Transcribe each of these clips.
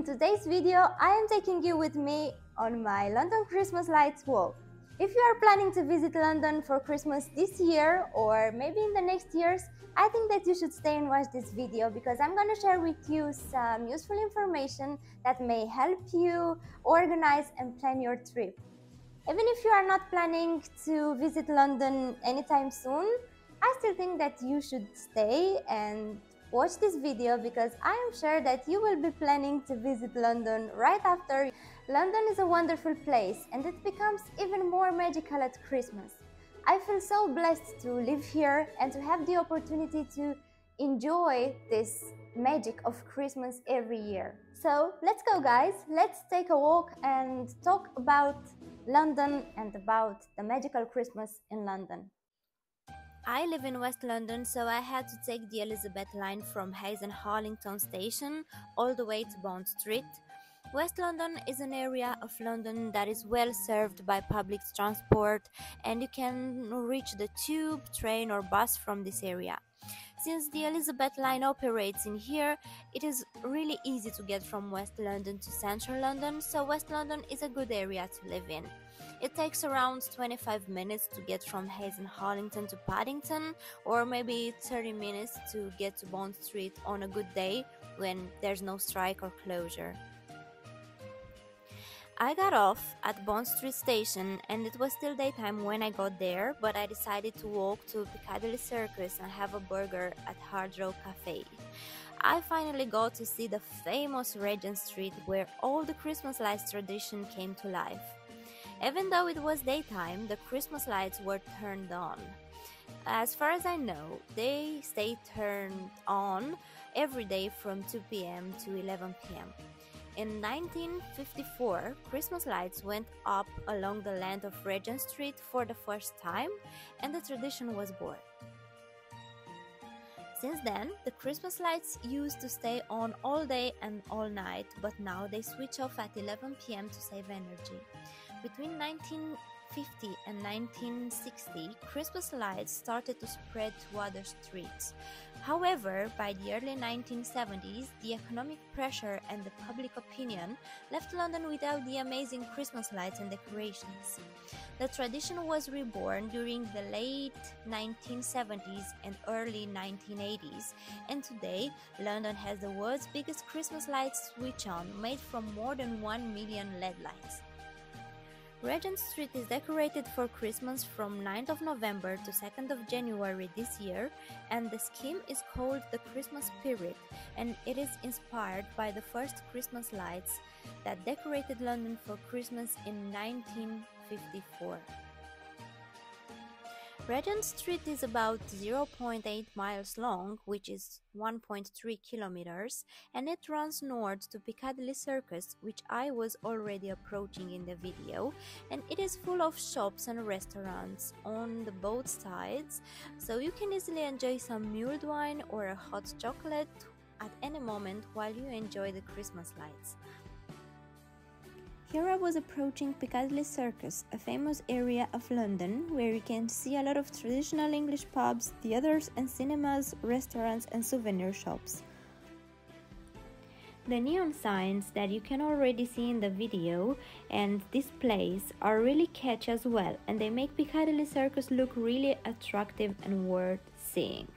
In today's video, I am taking you with me on my London Christmas lights walk. If you are planning to visit London for Christmas this year or maybe in the next years, I think that you should stay and watch this video because I'm going to share with you some useful information that may help you organize and plan your trip. Even if you are not planning to visit London anytime soon, I still think that you should stay and watch this video because I am sure that you will be planning to visit London right after. London is a wonderful place and it becomes even more magical at Christmas. I feel so blessed to live here and to have the opportunity to enjoy this magic of Christmas every year. So let's go, guys, let's take a walk and talk about London and about the magical Christmas in London. I live in West London, so I had to take the Elizabeth line from Hayes and Harlington station all the way to Bond Street. West London is an area of London that is well served by public transport, and you can reach the tube, train or bus from this area. Since the Elizabeth line operates in here, it is really easy to get from West London to Central London, so West London is a good area to live in. It takes around 25 minutes to get from Hayes and Harlington to Paddington, or maybe 30 minutes to get to Bond Street on a good day when there's no strike or closure. I got off at Bond Street station and it was still daytime when I got there, but I decided to walk to Piccadilly Circus and have a burger at Hard Rock Cafe. I finally got to see the famous Regent Street where all the Christmas lights tradition came to life. Even though it was daytime, the Christmas lights were turned on. As far as I know, they stay turned on every day from 2 p.m. to 11 p.m. In 1954, Christmas lights went up along the length of Regent Street for the first time, and the tradition was born. Since then, the Christmas lights used to stay on all day and all night, but now they switch off at 11 p.m. to save energy. Between 1950 and 1960, Christmas lights started to spread to other streets. However, by the early 1970s, the economic pressure and the public opinion left London without the amazing Christmas lights and decorations. The tradition was reborn during the late 1970s and early 1980s, and today London has the world's biggest Christmas lights switch on, made from more than 1 million LED lights. Regent Street is decorated for Christmas from 9th of November to 2nd of January this year, and the scheme is called the Christmas Spirit, and it is inspired by the first Christmas lights that decorated London for Christmas in 1954. Regent Street is about 0.8 miles long, which is 1.3 kilometers, and it runs north to Piccadilly Circus, which I was already approaching in the video, and it is full of shops and restaurants on the both sides, so you can easily enjoy some mulled wine or a hot chocolate at any moment while you enjoy the Christmas lights. Here I was approaching Piccadilly Circus, a famous area of London where you can see a lot of traditional English pubs, theatres and cinemas, restaurants and souvenir shops. The neon signs that you can already see in the video and displays are really catchy as well, and they make Piccadilly Circus look really attractive and worth seeing.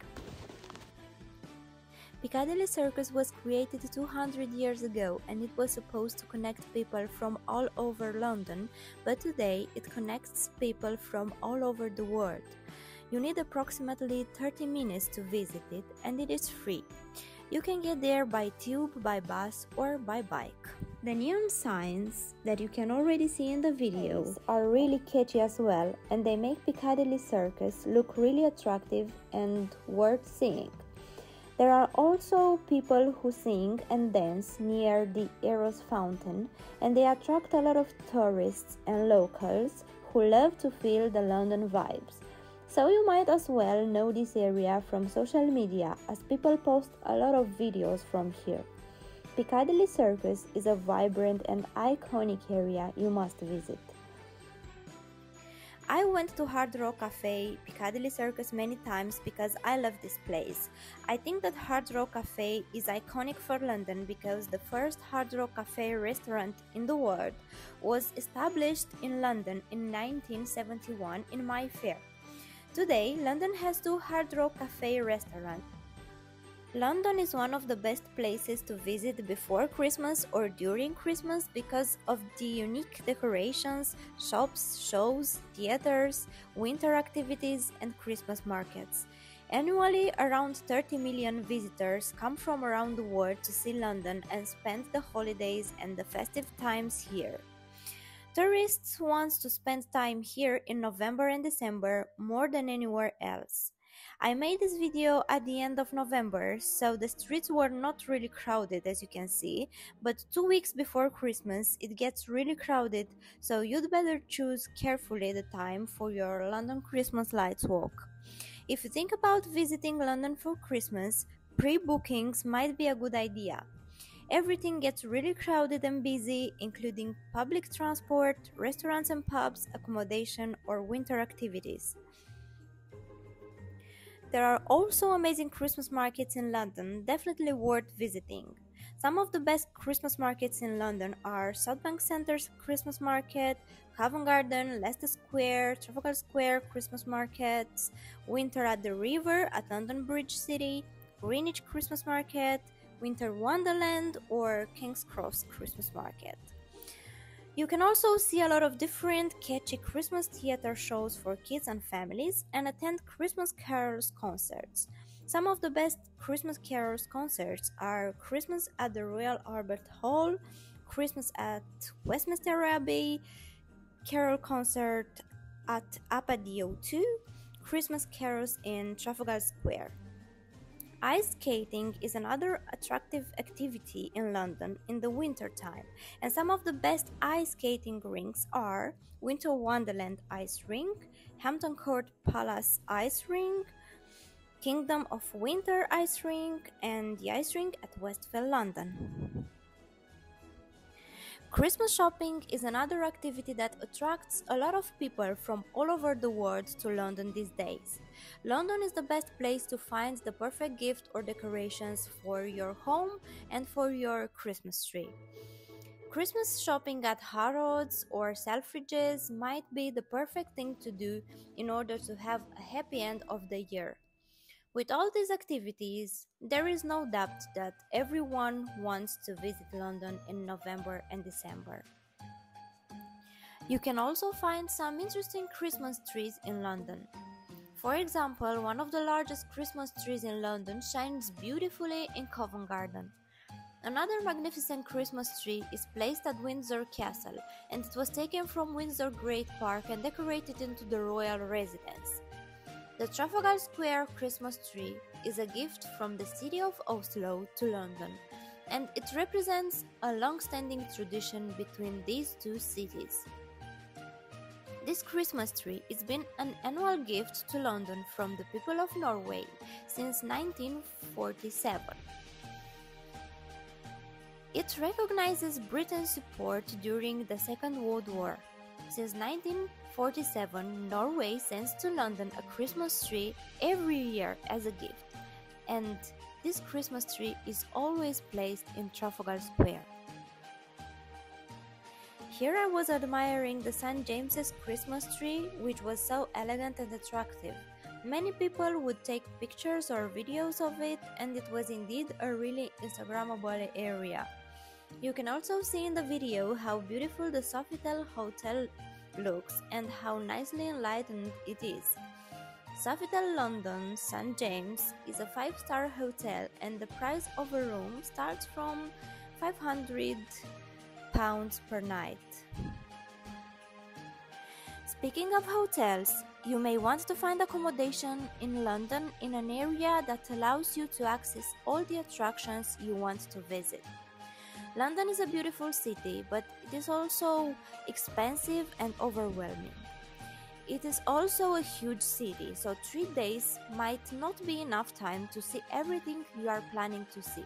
Piccadilly Circus was created 200 years ago and it was supposed to connect people from all over London, but today it connects people from all over the world. You need approximately 30 minutes to visit it and it is free. You can get there by tube, by bus or by bike. The neon signs that you can already see in the videos are really catchy as well, and they make Piccadilly Circus look really attractive and worth seeing. There are also people who sing and dance near the Eros fountain, and they attract a lot of tourists and locals who love to feel the London vibes. So you might as well know this area from social media, as people post a lot of videos from here. Piccadilly Circus is a vibrant and iconic area you must visit. I went to Hard Rock Cafe, Piccadilly Circus many times because I love this place. I think that Hard Rock Cafe is iconic for London because the first Hard Rock Cafe restaurant in the world was established in London in 1971 in Mayfair. Today, London has two Hard Rock Cafe restaurants. London is one of the best places to visit before Christmas or during Christmas because of the unique decorations, shops, shows, theaters, winter activities, and Christmas markets. Annually, around 30 million visitors come from around the world to see London and spend the holidays and the festive times here. Tourists want to spend time here in November and December more than anywhere else. I made this video at the end of November, so the streets were not really crowded as you can see, but 2 weeks before Christmas it gets really crowded, so you'd better choose carefully the time for your London Christmas lights walk. If you think about visiting London for Christmas, pre-bookings might be a good idea. Everything gets really crowded and busy, including public transport, restaurants and pubs, accommodation, or winter activities. There are also amazing Christmas markets in London, definitely worth visiting. Some of the best Christmas markets in London are South Bank Centre's Christmas Market, Covent Garden, Leicester Square, Trafalgar Square Christmas Markets, Winter at the River at London Bridge City, Greenwich Christmas Market, Winter Wonderland, or King's Cross Christmas Market. You can also see a lot of different catchy Christmas theater shows for kids and families and attend Christmas carols concerts. Some of the best Christmas carols concerts are Christmas at the Royal Albert Hall, Christmas at Westminster Abbey, carol concert at Apadi O2, Christmas carols in Trafalgar Square. Ice skating is another attractive activity in London in the winter time, and some of the best ice skating rinks are Winter Wonderland Ice Rink, Hampton Court Palace Ice Rink, Kingdom of Winter Ice Rink, and the ice rink at Westfield, London. Christmas shopping is another activity that attracts a lot of people from all over the world to London these days. London is the best place to find the perfect gift or decorations for your home and for your Christmas tree. Christmas shopping at Harrods or Selfridges might be the perfect thing to do in order to have a happy end of the year. With all these activities, there is no doubt that everyone wants to visit London in November and December. You can also find some interesting Christmas trees in London. For example, one of the largest Christmas trees in London shines beautifully in Covent Garden. Another magnificent Christmas tree is placed at Windsor Castle, and it was taken from Windsor Great Park and decorated into the royal residence. The Trafalgar Square Christmas tree is a gift from the city of Oslo to London, and it represents a long-standing tradition between these two cities. This Christmas tree has been an annual gift to London from the people of Norway since 1947. It recognizes Britain's support during the Second World War. Since 1947, Norway sends to London a Christmas tree every year as a gift, and this Christmas tree is always placed in Trafalgar Square. Here I was admiring the St. James's Christmas tree, which was so elegant and attractive. Many people would take pictures or videos of it, and it was indeed a really Instagrammable area. You can also see in the video how beautiful the Sofitel Hotel looks and how nicely enlightened it is. Sofitel London St. James is a 5-star hotel, and the price of a room starts from £500 per night. Speaking of hotels, you may want to find accommodation in London in an area that allows you to access all the attractions you want to visit. London is a beautiful city, but it is also expensive and overwhelming. It is also a huge city, so 3 days might not be enough time to see everything you are planning to see.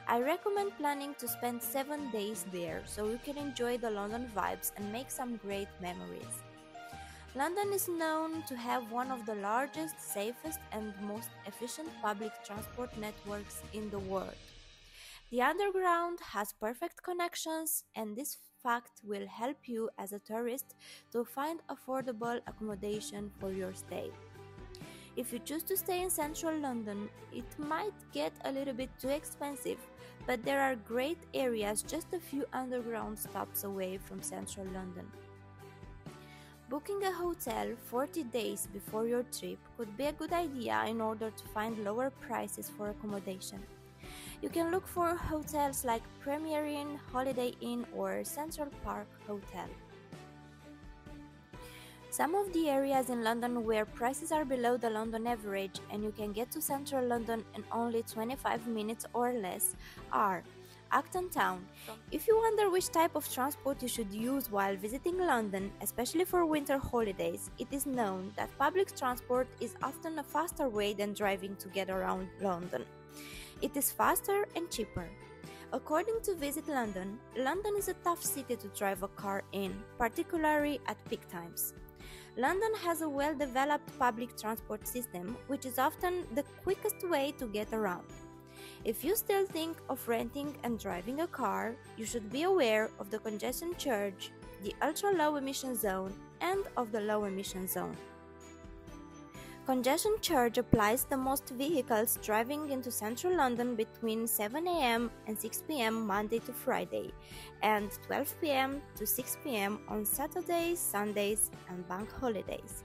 I recommend planning to spend 7 days there so you can enjoy the London vibes and make some great memories. London is known to have one of the largest, safest, and most efficient public transport networks in the world. The underground has perfect connections, and this fact will help you as a tourist to find affordable accommodation for your stay. If you choose to stay in central London, it might get a little bit too expensive, but there are great areas just a few underground stops away from central London. Booking a hotel 40 days before your trip could be a good idea in order to find lower prices for accommodation. You can look for hotels like Premier Inn, Holiday Inn, or Central Park Hotel. Some of the areas in London where prices are below the London average and you can get to central London in only 25 minutes or less are Acton Town. If you wonder which type of transport you should use while visiting London, especially for winter holidays, it is known that public transport is often a faster way than driving to get around London. It is faster and cheaper. According to Visit London, London is a tough city to drive a car in, particularly at peak times. London has a well-developed public transport system, which is often the quickest way to get around. If you still think of renting and driving a car, you should be aware of the congestion charge, the ultra-low emission zone, and of the low emission zone. Congestion charge applies to most vehicles driving into central London between 7 a.m. and 6 p.m. Monday to Friday, and 12 p.m. to 6 p.m. on Saturdays, Sundays, and bank holidays.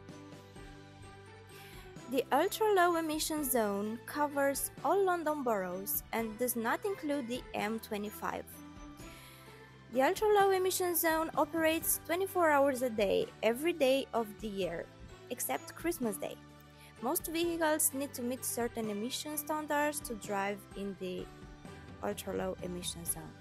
The ultra-low emission zone covers all London boroughs and does not include the M25. The ultra-low emission zone operates 24 hours a day, every day of the year, except Christmas Day. Most vehicles need to meet certain emission standards to drive in the ultra-low emission zone.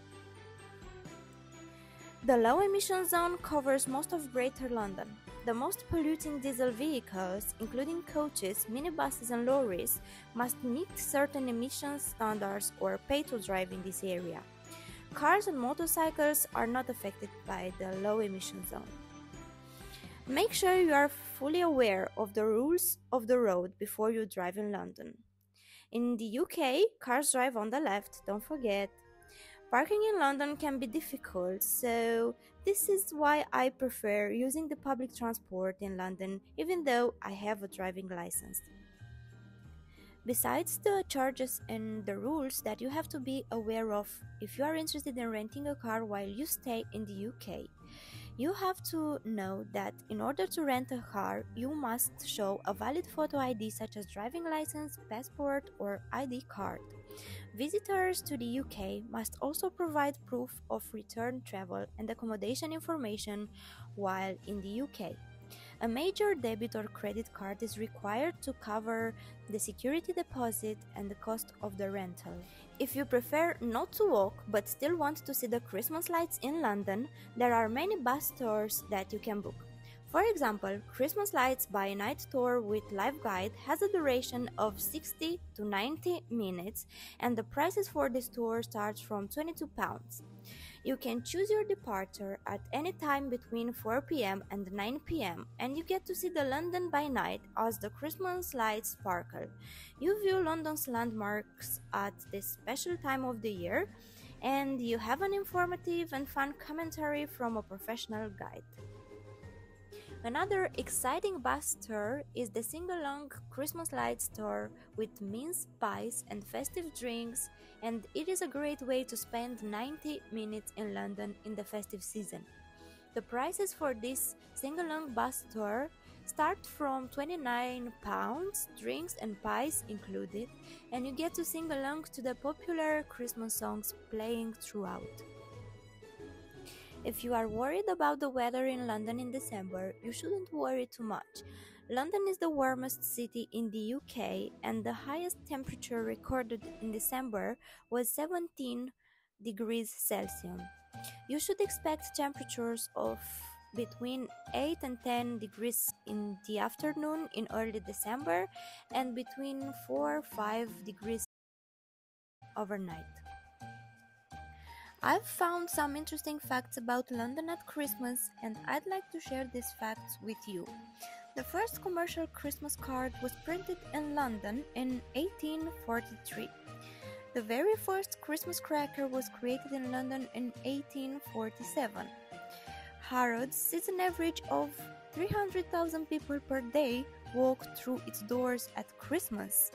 The low emission zone covers most of Greater London. The most polluting diesel vehicles, including coaches, minibuses and lorries, must meet certain emission standards or pay to drive in this area. Cars and motorcycles are not affected by the low emission zone. Make sure you are fully aware of the rules of the road before you drive in London. In the UK, cars drive on the left, don't forget. Parking in London can be difficult, so this is why I prefer using the public transport in London, even though I have a driving license. Besides the charges and the rules that you have to be aware of if you are interested in renting a car while you stay in the UK, you have to know that in order to rent a car, you must show a valid photo ID such as driving license, passport, or ID card. Visitors to the UK must also provide proof of return travel and accommodation information while in the UK. A major debit or credit card is required to cover the security deposit and the cost of the rental. If you prefer not to walk but still want to see the Christmas lights in London, there are many bus tours that you can book. For example, Christmas Lights by Night Tour with Live Guide has a duration of 60 to 90 minutes and the prices for this tour start from £22. You can choose your departure at any time between 4 p.m. and 9 p.m. and you get to see the London by night as the Christmas lights sparkle. You view London's landmarks at this special time of the year and you have an informative and fun commentary from a professional guide. Another exciting bus tour is the sing-along Christmas Lights tour with mince pies and festive drinks, and it is a great way to spend 90 minutes in London in the festive season. The prices for this sing-along bus tour start from £29, drinks and pies included, and you get to sing along to the popular Christmas songs playing throughout. If you are worried about the weather in London in December, you shouldn't worry too much. London is the warmest city in the UK and the highest temperature recorded in December was 17 degrees Celsius. You should expect temperatures of between 8 and 10 degrees in the afternoon in early December and between 4 or 5 degrees overnight. I've found some interesting facts about London at Christmas, and I'd like to share these facts with you. The first commercial Christmas card was printed in London in 1843. The very first Christmas cracker was created in London in 1847. Harrods sees an average of 300,000 people per day walk through its doors at Christmas.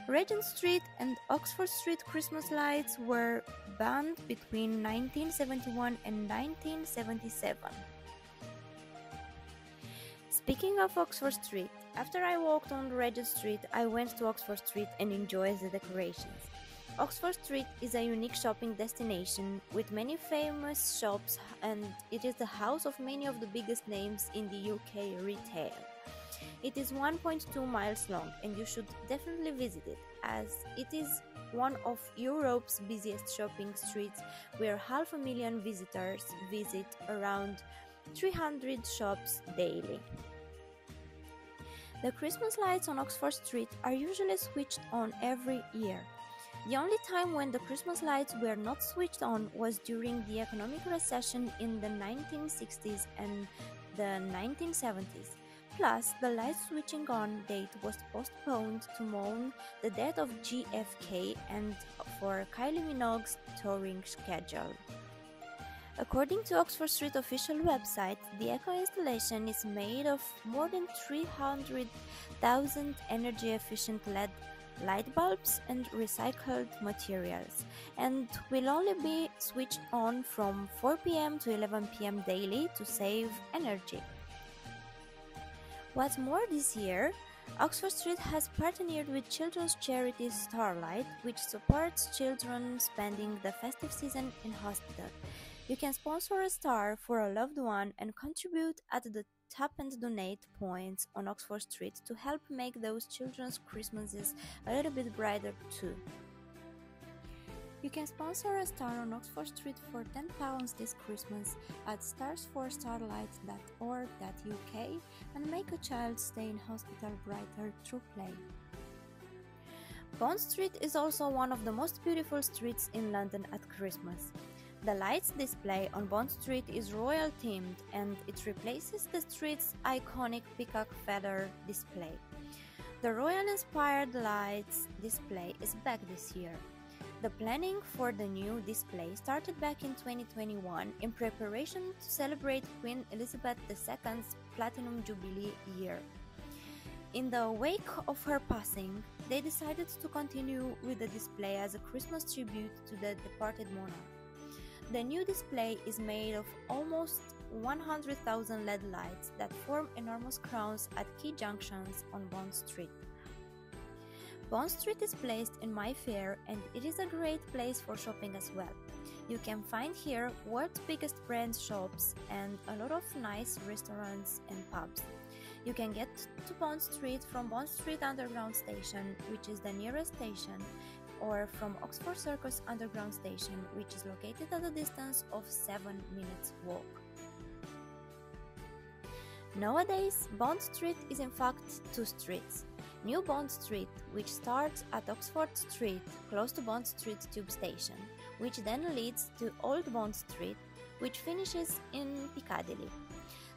Regent Street and Oxford Street Christmas lights were banned between 1971 and 1977. Speaking of Oxford Street, after I walked on Regent Street, I went to Oxford Street and enjoyed the decorations. Oxford Street is a unique shopping destination with many famous shops, and it is the house of many of the biggest names in the UK retail. It is 1.2 miles long, and you should definitely visit it, as it is one of Europe's busiest shopping streets where 500,000 visitors visit around 300 shops daily. The Christmas lights on Oxford Street are usually switched on every year. The only time when the Christmas lights were not switched on was during the economic recession in the 1960s and the 1970s. Plus, the light switching on date was postponed to mourn the death of JFK and for Kylie Minogue's touring schedule. According to Oxford Street official website, the Echo installation is made of more than 300,000 energy-efficient LED light bulbs and recycled materials, and will only be switched on from 4 p.m. to 11 p.m. daily to save energy. What's more, this year, Oxford Street has partnered with children's charity Starlight, which supports children spending the festive season in hospital. You can sponsor a star for a loved one and contribute at the Tap and Donate points on Oxford Street to help make those children's Christmases a little bit brighter too. You can sponsor a star on Oxford Street for £10 this Christmas at starsforstarlight.org.uk and make a child's stay in hospital brighter through play. Bond Street is also one of the most beautiful streets in London at Christmas. The lights display on Bond Street is royal themed, and it replaces the street's iconic peacock feather display. The royal-inspired lights display is back this year. The planning for the new display started back in 2021 in preparation to celebrate Queen Elizabeth II's Platinum Jubilee year. In the wake of her passing, they decided to continue with the display as a Christmas tribute to the departed monarch. The new display is made of almost 100,000 LED lights that form enormous crowns at key junctions on Bond Street. Bond Street is placed in Mayfair, and it is a great place for shopping as well. You can find here world's biggest brand shops and a lot of nice restaurants and pubs. You can get to Bond Street from Bond Street Underground Station, which is the nearest station, or from Oxford Circus Underground Station, which is located at a distance of 7 minutes walk. Nowadays, Bond Street is in fact two streets. New Bond Street, which starts at Oxford Street, close to Bond Street Tube Station, which then leads to Old Bond Street, which finishes in Piccadilly.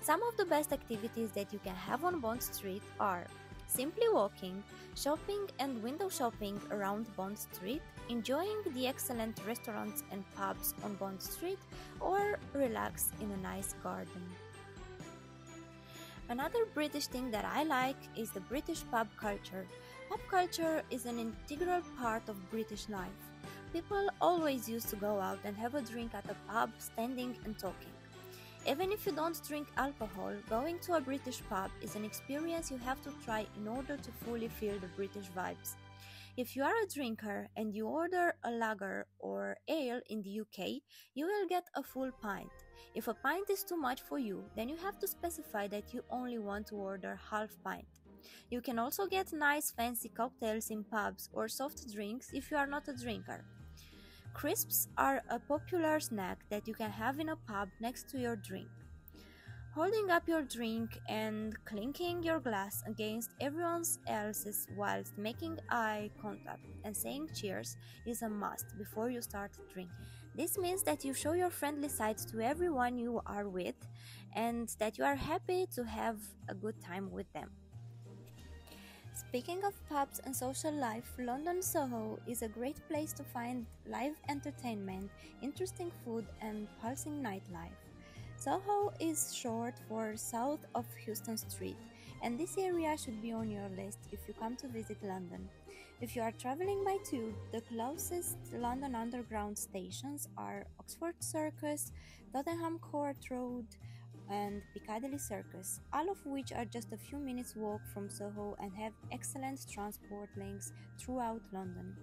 Some of the best activities that you can have on Bond Street are simply walking, shopping and window shopping around Bond Street, enjoying the excellent restaurants and pubs on Bond Street, or relax in a nice garden. Another British thing that I like is the British pub culture. Pub culture is an integral part of British life. People always used to go out and have a drink at a pub, standing and talking. Even if you don't drink alcohol, going to a British pub is an experience you have to try in order to fully feel the British vibes. If you are a drinker and you order a lager or ale in the UK, you will get a full pint. If a pint is too much for you, then you have to specify that you only want to order half pint. You can also get nice fancy cocktails in pubs or soft drinks if you are not a drinker. Crisps are a popular snack that you can have in a pub next to your drink. Holding up your drink and clinking your glass against everyone else's whilst making eye contact and saying cheers is a must before you start drinking. This means that you show your friendly side to everyone you are with and that you are happy to have a good time with them. Speaking of pubs and social life, London Soho is a great place to find live entertainment, interesting food, and pulsing nightlife. Soho is short for South of Houston Street, and this area should be on your list if you come to visit London. If you are traveling by tube, the closest London Underground stations are Oxford Circus, Tottenham Court Road, and Piccadilly Circus, all of which are just a few minutes walk from Soho and have excellent transport links throughout London.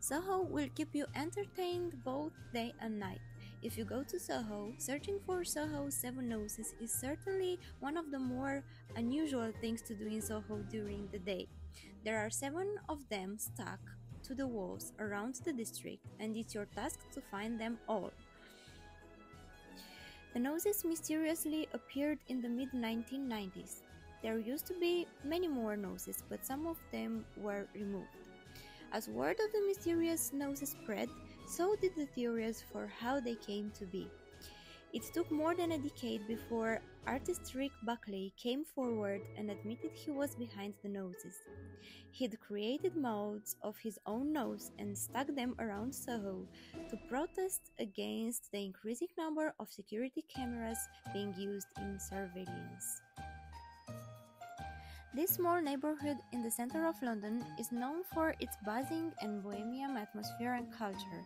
Soho will keep you entertained both day and night. If you go to Soho, searching for Soho Seven Noses is certainly one of the more unusual things to do in Soho during the day. There are 7 of them stuck to the walls around the district, and it's your task to find them all. The noses mysteriously appeared in the mid-1990s. There used to be many more noses, but some of them were removed. As word of the mysterious noses spread, so did the theories for how they came to be. It took more than a decade before artist Rick Buckley came forward and admitted he was behind the noses. He'd created molds of his own nose and stuck them around Soho to protest against the increasing number of security cameras being used in surveillance. This small neighborhood in the center of London is known for its buzzing and bohemian atmosphere and culture.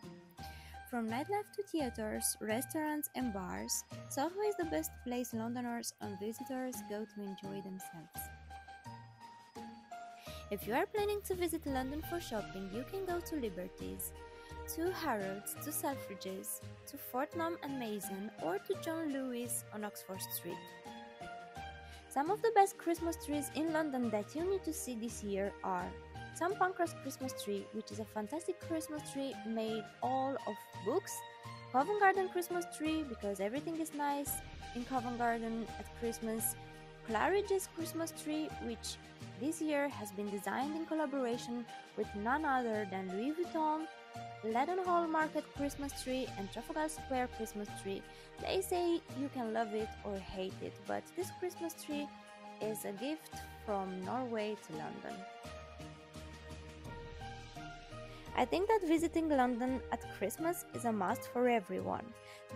From nightlife to theaters, restaurants and bars, Soho is the best place Londoners and visitors go to enjoy themselves. If you are planning to visit London for shopping, you can go to Liberty's, to Harrods, to Selfridges, to Fortnum and Mason, or to John Lewis on Oxford Street. Some of the best Christmas trees in London that you need to see this year are Sam Pancras Christmas Tree, which is a fantastic Christmas tree made all of books, Covent Garden Christmas Tree, because everything is nice in Covent Garden at Christmas, Claridge's Christmas Tree, which this year has been designed in collaboration with none other than Louis Vuitton, Leadenhall Market Christmas Tree, and Trafalgar Square Christmas Tree. They say you can love it or hate it, but this Christmas tree is a gift from Norway to London. I think that visiting London at Christmas is a must for everyone.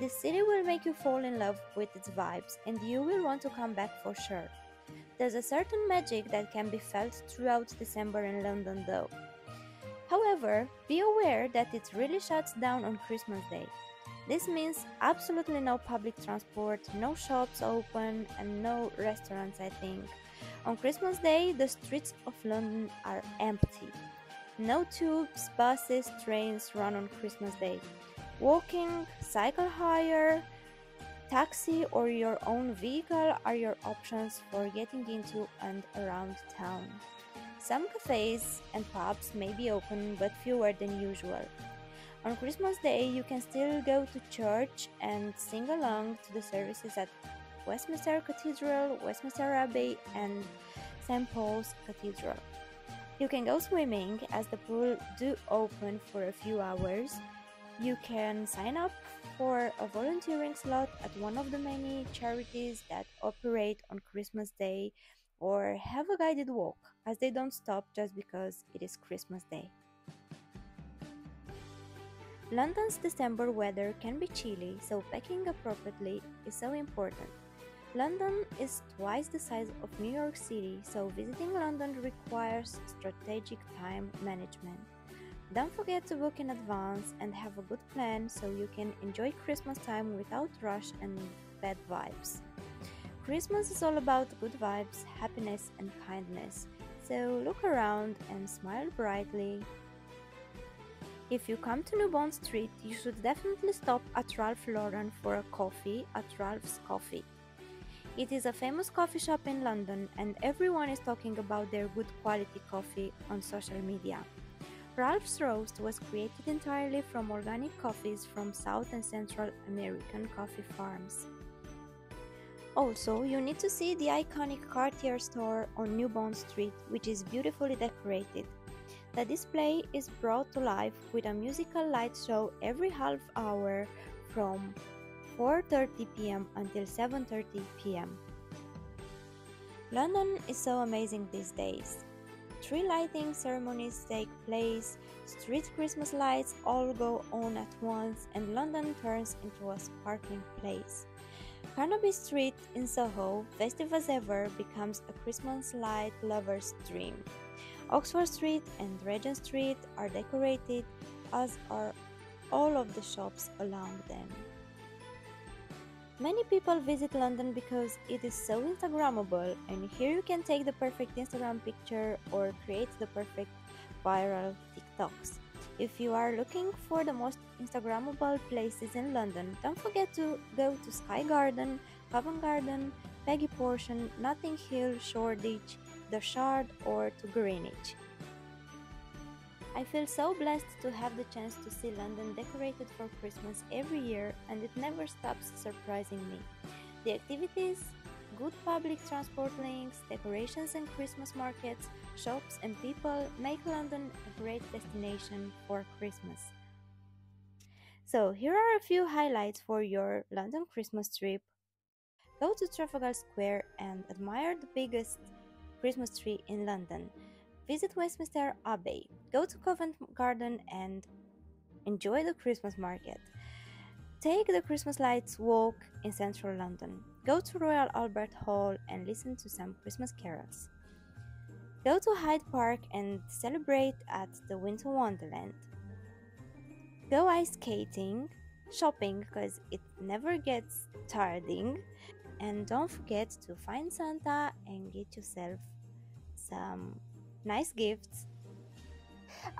This city will make you fall in love with its vibes, and you will want to come back for sure. There's a certain magic that can be felt throughout December in London though. However, be aware that it really shuts down on Christmas Day. This means absolutely no public transport, no shops open, and no restaurants, I think. On Christmas Day, the streets of London are empty. No tubes, buses, trains run on Christmas Day. Walking, cycle hire, taxi or your own vehicle are your options for getting into and around town. Some cafes and pubs may be open, but fewer than usual. On Christmas Day, you can still go to church and sing along to the services at Westminster Cathedral, Westminster Abbey, and St. Paul's Cathedral. You can go swimming as the pool do open for a few hours. You can sign up for a volunteering slot at one of the many charities that operate on Christmas Day, or have a guided walk, as they don't stop just because it is Christmas Day. London's December weather can be chilly, so packing appropriately is so important. London is twice the size of New York City, so visiting London requires strategic time management. Don't forget to book in advance and have a good plan so you can enjoy Christmas time without rush and bad vibes. Christmas is all about good vibes, happiness and kindness, so look around and smile brightly. If you come to New Bond Street, you should definitely stop at Ralph Lauren for a coffee at Ralph's Coffee. It is a famous coffee shop in London, and everyone is talking about their good quality coffee on social media. Ralph's Roast was created entirely from organic coffees from South and Central American coffee farms. Also, you need to see the iconic Cartier store on New Bond Street, which is beautifully decorated. The display is brought to life with a musical light show every half hour from 4:30 p.m. until 7:30 p.m. London is so amazing these days. Tree lighting ceremonies take place, street Christmas lights all go on at once, and London turns into a sparkling place. Carnaby Street in Soho, festive as ever, becomes a Christmas light lover's dream. Oxford Street and Regent Street are decorated, as are all of the shops along them. Many people visit London because it is so Instagrammable, and here you can take the perfect Instagram picture or create the perfect viral TikToks. If you are looking for the most Instagrammable places in London, don't forget to go to Sky Garden, Covent Garden, Peggy Portion, Notting Hill, Shoreditch, The Shard, or to Greenwich. I feel so blessed to have the chance to see London decorated for Christmas every year, and it never stops surprising me. The activities, good public transport links, decorations and Christmas markets, shops and people make London a great destination for Christmas. So here are a few highlights for your London Christmas trip. Go to Trafalgar Square and admire the biggest Christmas tree in London. Visit Westminster Abbey, go to Covent Garden and enjoy the Christmas market. Take the Christmas lights walk in central London. Go to Royal Albert Hall and listen to some Christmas carols. Go to Hyde Park and celebrate at the Winter Wonderland. Go ice skating, shopping because it never gets tiring, and don't forget to find Santa and get yourself some nice gifts.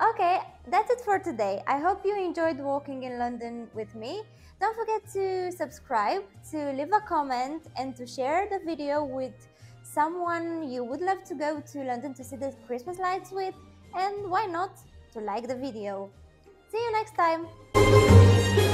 Okay, that's it for today. I hope you enjoyed walking in London with me. Don't forget to subscribe, to leave a comment, and to share the video with someone you would love to go to London to see the Christmas lights with, and why not, to like the video. See you next time!